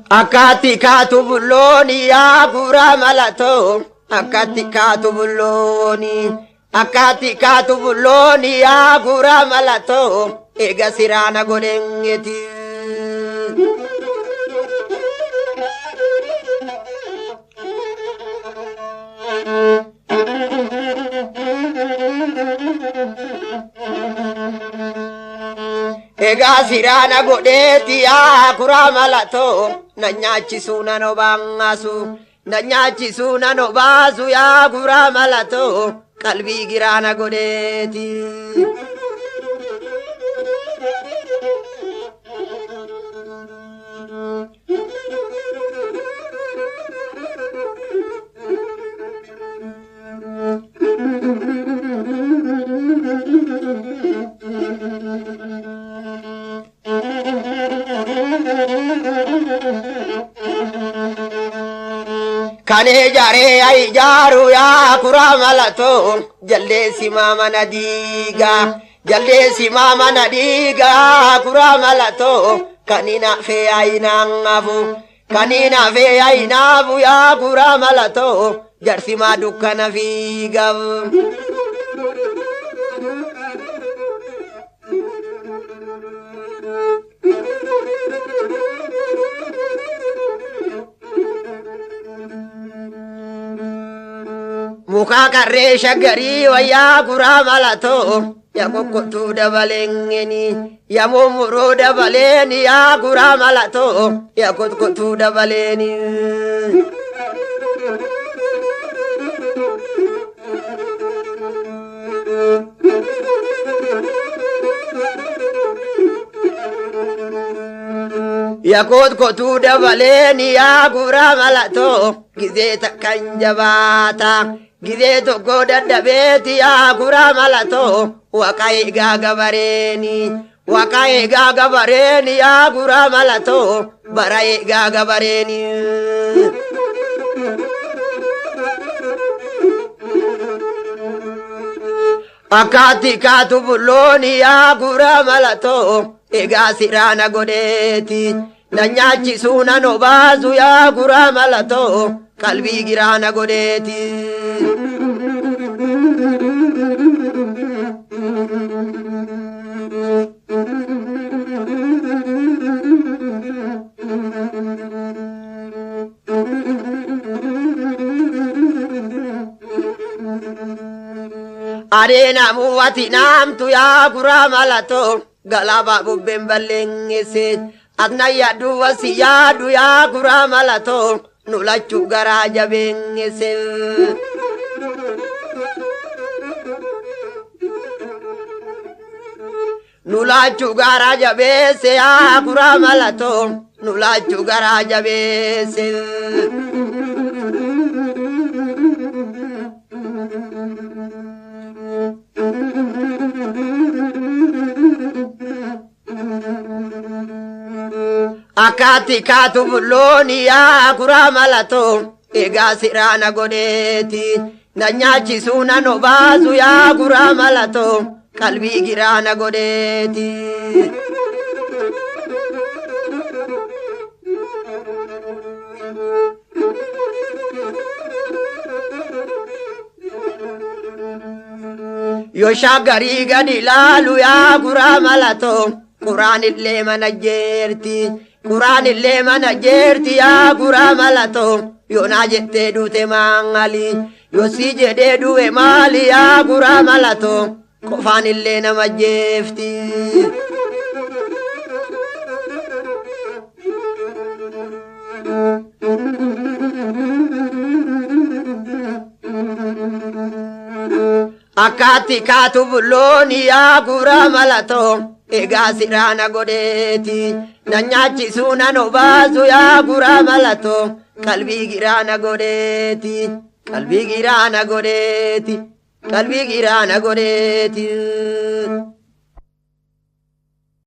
Akati katu buloni ya Kuraa malato. Akati katu buloni. Akati katu buloni ya Kuraa malato. Ega sirana godengeti. Ega sirana godeti ya Kuraa malato. Nanyachisu nano bangasu. Nanyachisu nano basu ya Kuraa malato. Qalbii giraana godeti. Kane jare ay jaru ya Kuraa malato. Jalleesi mama nadiga. Jalleesi mama nadiga Kuraa malato. Kanina fe ay nangafu. Kanina fe ay nafu ya Kuraa malato. Jarsi ma dukkana fiigav. Muka karre shagari wa ya Kuraa malato. Ya kokotu dabalengeni. Ya mumuru dabaleni ya Kuraa malato. Ya kokotu dabaleni. Ya kokotu dabaleni ya Kuraa malato. Gizeta kanjabata. Gizee tokko dadhabeeti yaa Kuraa malato. Waaqaa gaagabareeni. Waaqaa gaagabareeni yaa Kuraa malato. Bara gaagabareeni. Akati kaatu bullooni yaa Kuraa malato. Egaa siraana godheeti. Nanyaachisuu nan obaasu yaa Kuraa malato. Qalbii giraana godheeti. Areena muwati naamtu yaa Kuraa malato. Galaba bubbeen balleengese. Adna yaadu wasi yaadu yaa Kuraa malato. Nulachu garaa jabeengese. Nulachu garaa jabeesse yaa Kuraa malato. Nulachu garaa jabeesse. Akati kaatu bullooni yaa Kuraa malato. Egaa siraana godheeti. Nanyaachisuu nan obaasu yaa Kuraa malato. Qalbii giraana godheeti. Yoo shaggarii gadi ilaalu yaa Kuraa malato. Quraan illee mana jeerti. Quraan illee mana jeerti yaa Kuraa malato. Yoo naa jettee duute maangali. Yoo si jedhee du'e maali yaa Kuraa malato. Qofaan illee nama jeefti. Akati kaatu bullooni yaa Kuraa malato. Egaa siraana godheeti. Nanyaachisuu nan obaasu yaa Kuraa malato. Qalbii giraana godheeti. Qalbii giraana godheeti. Qalbii giraana godheeti.